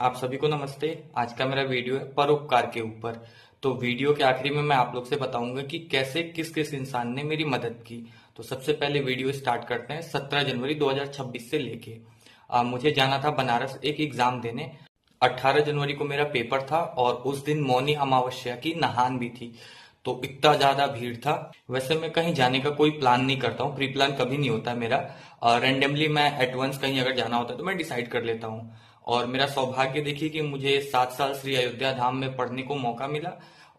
आप सभी को नमस्ते। आज का मेरा वीडियो है परोपकार के ऊपर। तो वीडियो के आखिरी में मैं आप लोग से बताऊंगा कि कैसे किस किस इंसान ने मेरी मदद की। तो सबसे पहले वीडियो स्टार्ट करते हैं 17 जनवरी 2026 से लेके। मुझे जाना था बनारस एक एग्जाम देने। 18 जनवरी को मेरा पेपर था और उस दिन मौनी अमावस्या की नहान भी थी। तो इतना ज्यादा भीड़ था। वैसे मैं कहीं जाने का कोई प्लान नहीं करता हूँ, प्री प्लान कभी नहीं होता मेरा। रेंडमली मैं एट वंस कहीं अगर जाना होता है तो मैं डिसाइड कर लेता हूँ। और मेरा सौभाग्य देखिए कि मुझे 7 साल श्री अयोध्या धाम में पढ़ने को मौका मिला।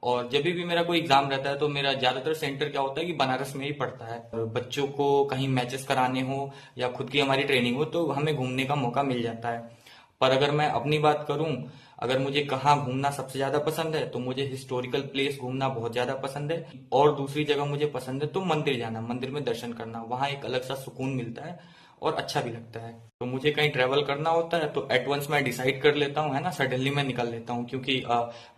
और जब भी मेरा कोई एग्जाम रहता है तो मेरा ज्यादातर सेंटर क्या होता है कि बनारस में ही पड़ता है। और बच्चों को कहीं मैचेस कराने हो या खुद की हमारी ट्रेनिंग हो तो हमें घूमने का मौका मिल जाता है। पर अगर मैं अपनी बात करूं, अगर मुझे कहाँ घूमना सबसे ज्यादा पसंद है तो मुझे हिस्टोरिकल प्लेस घूमना बहुत ज्यादा पसंद है। और दूसरी जगह मुझे पसंद है तो मंदिर जाना, मंदिर में दर्शन करना, वहां एक अलग सा सुकून मिलता है और अच्छा भी लगता है। तो मुझे कहीं ट्रेवल करना होता है तो एट वंस मैं डिसाइड कर लेता हूँ, है ना, सडनली मैं निकल लेता हूँ। क्योंकि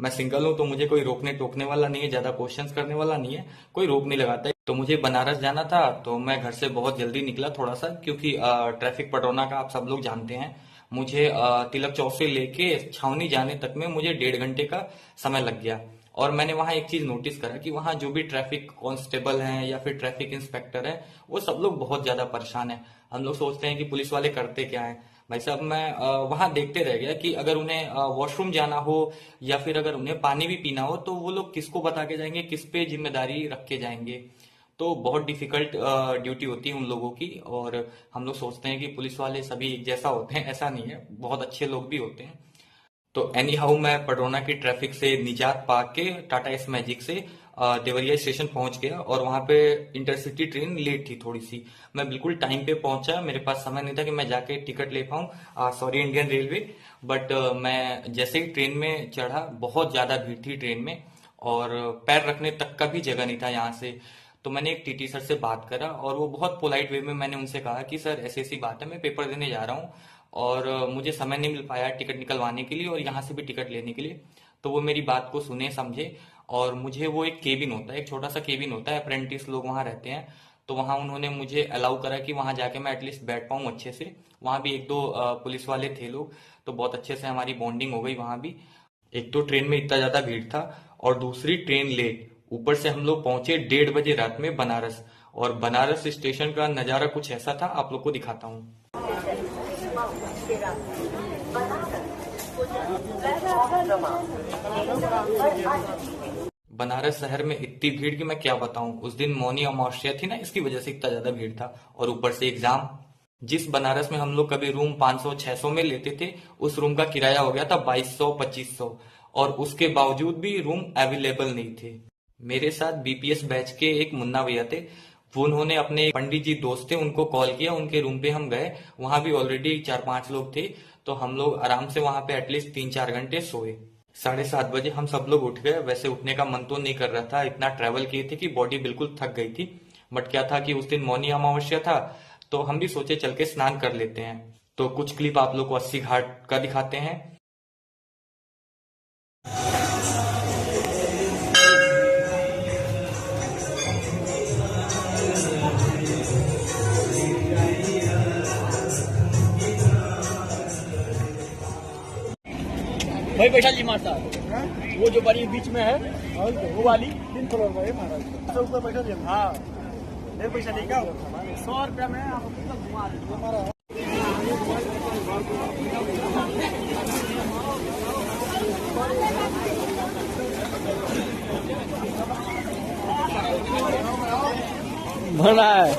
मैं सिंगल हूँ तो मुझे कोई रोकने टोकने वाला नहीं है, ज्यादा क्वेश्चंस करने वाला नहीं है, कोई रोक नहीं लगाता है। तो मुझे बनारस जाना था तो मैं घर से बहुत जल्दी निकला थोड़ा सा, क्योंकि ट्रैफिक पटौना का आप सब लोग जानते हैं। मुझे तिलक चौक से लेके छावनी जाने तक में मुझे 1.5 घंटे का समय लग गया। और मैंने वहां एक चीज नोटिस करा कि वहां जो भी ट्रैफिक कांस्टेबल हैं या फिर ट्रैफिक इंस्पेक्टर हैं, वो सब लोग बहुत ज्यादा परेशान हैं। हम लोग सोचते हैं कि पुलिस वाले करते क्या है। भाई साहब, मैं वहां देखते रह गया कि अगर उन्हें वॉशरूम जाना हो या फिर अगर उन्हें पानी भी पीना हो तो वो लोग किसको बता के जाएंगे, किस पे जिम्मेदारी रख के जाएंगे। तो बहुत डिफिकल्ट ड्यूटी होती है उन लोगों की। और हम लोग सोचते हैं कि पुलिस वाले सभी एक जैसा होते हैं, ऐसा नहीं है, बहुत अच्छे लोग भी होते हैं। तो एनी हाउ मैं पटोना की ट्रैफिक से निजात पा के टाटा एस मैजिक से देवरिया स्टेशन पहुंच गया। और वहां पे इंटरसिटी ट्रेन लेट थी थोड़ी सी। मैं बिल्कुल टाइम पे पहुंचा, मेरे पास समय नहीं था कि मैं जाके टिकट ले पाऊं, सॉरी इंडियन रेलवे। बट मैं जैसे ही ट्रेन में चढ़ा, बहुत ज्यादा भीड़ थी ट्रेन में और पैर रखने तक का भी जगह नहीं था यहाँ से। तो मैंने एक टीटी सर से बात करा और वो बहुत पोलाइट वे में मैंने उनसे कहा कि सर ऐसी ऐसी बात है, मैं पेपर देने जा रहा हूँ और मुझे समय नहीं मिल पाया टिकट निकलवाने के लिए और यहाँ से भी टिकट लेने के लिए। तो वो मेरी बात को सुने समझे और मुझे वो एक केबिन होता है, एक छोटा सा केबिन होता है, अप्रेंटिस लोग वहाँ रहते हैं। तो वहाँ उन्होंने मुझे अलाउ करा कि वहाँ जाके मैं एटलीस्ट बैठ पाऊँ अच्छे से। वहाँ भी एक दो पुलिस वाले थे लोग, तो बहुत अच्छे से हमारी बॉन्डिंग हो गई वहाँ भी। एक तो ट्रेन में इतना ज्यादा भीड़ था और दूसरी ट्रेन लेट, ऊपर से हम लोग पहुंचे 1:30 बजे रात में बनारस। और बनारस स्टेशन का नजारा कुछ ऐसा था, आप लोग को दिखाता हूँ। बनारस शहर में इतनी भीड़ कि मैं क्या बताऊं। उस दिन मौनी अमावस्या थी ना, इसकी वजह से इतना ज्यादा भीड़ था। और ऊपर से एग्जाम। जिस बनारस में हम लोग कभी रूम 500-600 में लेते थे, उस रूम का किराया हो गया था 2200-2500। और उसके बावजूद भी रूम अवेलेबल नहीं थे। मेरे साथ बीपीएस बैच के एक मुन्ना भैया थे। वो उन्होंने अपने पंडित जी दोस्त थे, उनको कॉल किया, उनके रूम पे हम गए। वहां भी ऑलरेडी 4-5 लोग थे। तो हम लोग आराम से वहां पे एटलीस्ट 3-4 घंटे सोए। 7:30 बजे हम सब लोग उठ गए। वैसे उठने का मन तो नहीं कर रहा था, इतना ट्रैवल किए थे कि बॉडी बिल्कुल थक गई थी। बट क्या था कि उस दिन मौनी अमावस्या था, तो हम भी सोचे चल के स्नान कर लेते हैं। तो कुछ क्लिप आप लोग को 80 घाट का दिखाते हैं। भाई पैसा जी मारता है। वो जो बड़ी बीच में है वो वाली 3 फ्लोर का है महाराज। सब ऊपर पैसा दिया। हाँ ढेर पैसा नहीं क्या? 100 रुपया में आपको कितना घुमा रहे बना है।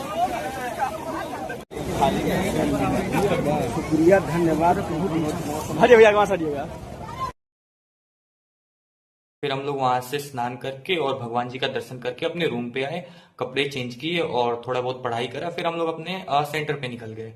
शुक्रिया, धन्यवाद। हरिए भैया कहाँ से हरिएगा। फिर हम लोग वहां से स्नान करके और भगवान जी का दर्शन करके अपने रूम पे आए, कपड़े चेंज किए और थोड़ा बहुत पढ़ाई करा। फिर हम लोग अपने सेंटर पे निकल गए।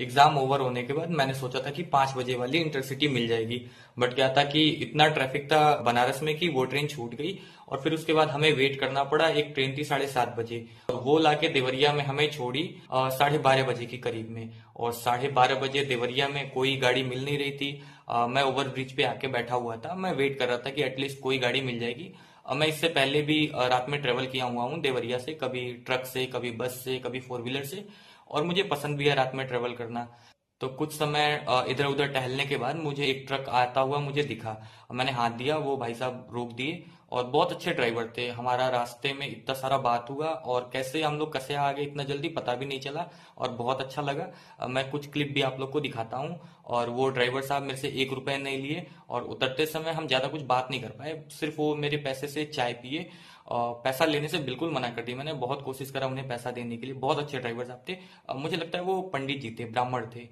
एग्जाम ओवर होने के बाद मैंने सोचा था कि 5 बजे वाली इंटरसिटी मिल जाएगी। बट क्या था कि इतना ट्रैफिक था बनारस में कि वो ट्रेन छूट गई। और फिर उसके बाद हमें वेट करना पड़ा, एक ट्रेन थी 7:30 बजे और वो लाके देवरिया में हमें छोड़ी 12:30 बजे के करीब में। और 12:30 बजे देवरिया में कोई गाड़ी मिल नहीं रही थी। मैं ओवर ब्रिज पे आके बैठा हुआ था, मैं वेट कर रहा था कि एटलीस्ट कोई गाड़ी मिल जाएगी। मैं इससे पहले भी रात में ट्रेवल किया हुआ हूँ देवरिया से, कभी ट्रक से, कभी बस से, कभी 4 व्हीलर से। और मुझे पसंद भी है रात में ट्रेवल करना। तो कुछ समय इधर उधर टहलने के बाद मुझे एक ट्रक आता हुआ मुझे दिखा। मैंने हाथ दिया, वो भाई साहब रोक दिए और बहुत अच्छे ड्राइवर थे। हमारा रास्ते में इतना सारा बात हुआ और कैसे हम लोग कसे आ गए इतना जल्दी पता भी नहीं चला और बहुत अच्छा लगा। मैं कुछ क्लिप भी आप लोग को दिखाता हूँ। और वो ड्राइवर साहब मेरे से 1 रुपए नहीं लिए और उतरते समय हम ज्यादा कुछ बात नहीं कर पाए, सिर्फ वो मेरे पैसे से चाय पिए। पैसा लेने से बिल्कुल मना कर दी मैंने, बहुत कोशिश करा उन्हें पैसा देने के लिए। बहुत अच्छे ड्राइवर साहब थे। मुझे लगता है वो पंडित जी थे, ब्राह्मण थे।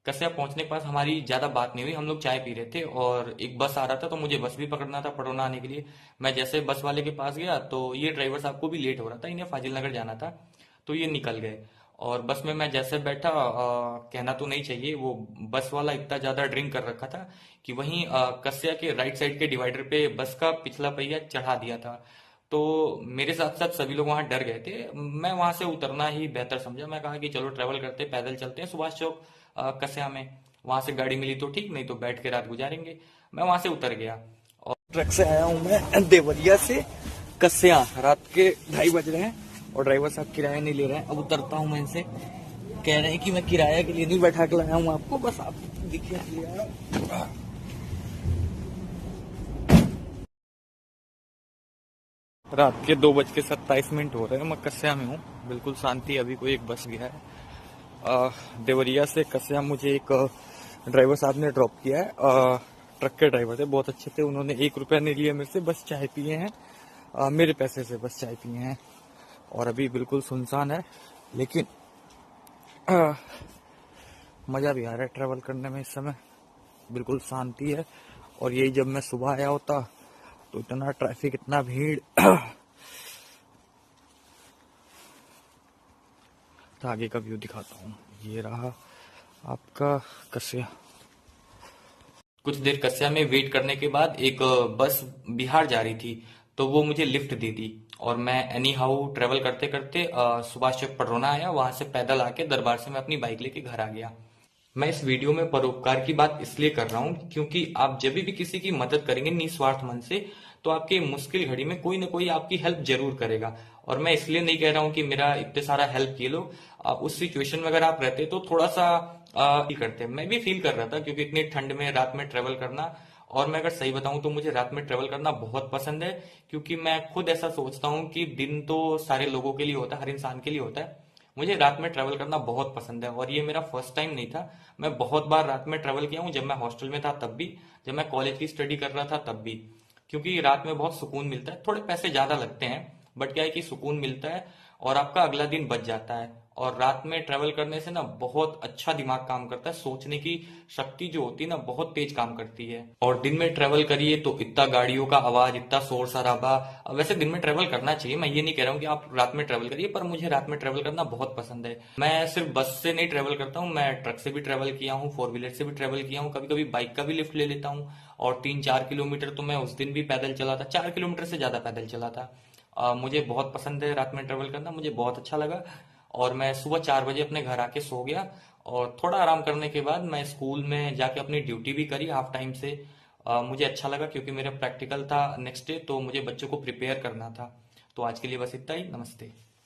कस्या पहुंचने के पास हमारी ज्यादा बात नहीं हुई, हम लोग चाय पी रहे थे और एक बस आ रहा था तो मुझे बस भी पकड़ना था पड़ोना आने के लिए। मैं जैसे बस वाले के पास गया तो ये ड्राइवर साहब को भी लेट हो रहा था, इन्हें फाजिल नगर जाना था तो ये निकल गए। और बस में मैं जैसे बैठा, कहना तो नहीं चाहिए, वो बस वाला इतना ज्यादा ड्रिंक कर रखा था कि वहीं कस्या के राइट साइड के डिवाइडर पे बस का पिछला पहिया चढ़ा दिया था। तो मेरे साथ साथ सभी लोग वहां डर गए थे। मैं वहां से उतरना ही बेहतर समझा। मैं कहा कि चलो ट्रेवल करते, पैदल चलते हैं सुभाष चौक कस्या में, वहां से गाड़ी मिली तो ठीक, नहीं तो बैठ के रात गुजारेंगे। मैं वहां से उतर गया और ट्रक से आया हूँ मैं देवरिया से कस्या। रात के 2:30 बज रहे हैं और ड्राइवर साहब किराया नहीं ले रहे हैं। अब उतरता हूँ मैं इनसे, कह रहे हैं कि मैं किराया के लिए नहीं बैठा के लाया हूँ आपको, बस आप दिखिए इसलिए आया हूँ। रात के 2:27 हो रहे हैं, मैं कस्या में हूँ, बिल्कुल शांति। अभी कोई एक बस गया है देवरिया से कस्या। मुझे एक ड्राइवर साहब ने ड्रॉप किया है, ट्रक के ड्राइवर थे, बहुत अच्छे थे। उन्होंने 1 रुपया नहीं लिया मेरे से, बस चाय पिए हैं, मेरे पैसे से बस चाय पिए हैं। और अभी बिल्कुल सुनसान है लेकिन मजा भी आ रहा है ट्रैवल करने में। इस समय बिल्कुल शांति है और यही जब मैं सुबह आया होता तो इतना ट्रैफिक, इतना भीड़ तो आगे का व्यू दिखाता हूँ। ये रहा आपका कस्या। कुछ देर कस्या में वेट करने के बाद एक बस बिहार जा रही थी तो वो मुझे लिफ्ट दे दी और मैं एनी हाउ ट्रेवल करते करते सुभाष चौक पडरौना आया। वहां से पैदल आके दरबार से मैं अपनी बाइक लेके घर आ गया। मैं इस वीडियो में परोपकार की बात इसलिए कर रहा हूँ क्योंकि आप जब भी किसी की मदद करेंगे निस्वार्थ मन से तो आपके मुश्किल घड़ी में कोई ना कोई आपकी हेल्प जरूर करेगा। और मैं इसलिए नहीं कह रहा हूँ कि मेरा इतने सारा हेल्प किए लोग, उस सिचुएशन में अगर आप रहते तो थोड़ा सा फील करते। मैं भी फील कर रहा था क्योंकि इतनी ठंड में रात में ट्रेवल करना, और मैं अगर सही बताऊं तो मुझे रात में ट्रेवल करना बहुत पसंद है क्योंकि मैं खुद ऐसा सोचता हूं कि दिन तो सारे लोगों के लिए होता है, हर इंसान के लिए होता है। मुझे रात में ट्रेवल करना बहुत पसंद है और ये मेरा फर्स्ट टाइम नहीं था। मैं बहुत बार रात में ट्रेवल किया हूँ, जब मैं हॉस्टल में था तब भी, जब मैं कॉलेज की स्टडी कर रहा था तब भी। क्योंकि रात में बहुत सुकून मिलता है, थोड़े पैसे ज्यादा लगते हैं बट क्या है कि सुकून मिलता है और आपका अगला दिन बच जाता है। और रात में ट्रेवल करने से ना बहुत अच्छा दिमाग काम करता है, सोचने की शक्ति जो होती है ना बहुत तेज काम करती है। और दिन में ट्रेवल करिए तो इतना गाड़ियों का आवाज, इतना शोर शराबा। वैसे दिन में ट्रेवल करना चाहिए, मैं ये नहीं कह रहा हूँ कि आप रात में ट्रेवल करिए, पर मुझे रात में ट्रेवल करना बहुत पसंद है। मैं सिर्फ बस से नहीं ट्रेवल करता हूँ, मैं ट्रक से भी ट्रेवल किया हूँ, 4 व्हीलर से भी ट्रेवल किया हूँ, कभी कभी बाइक का भी लिफ्ट ले लेता हूँ। और 3-4 किलोमीटर तो मैं उस दिन भी पैदल चला था, 4 किलोमीटर से ज्यादा पैदल चला था। मुझे बहुत पसंद है रात में ट्रेवल करना, मुझे बहुत अच्छा लगा। और मैं सुबह 4 बजे अपने घर आके सो गया और थोड़ा आराम करने के बाद मैं स्कूल में जाके अपनी ड्यूटी भी करी हाफ टाइम से। मुझे अच्छा लगा क्योंकि मेरा प्रैक्टिकल था नेक्स्ट डे तो मुझे बच्चों को प्रिपेयर करना था। तो आज के लिए बस इतना ही, नमस्ते।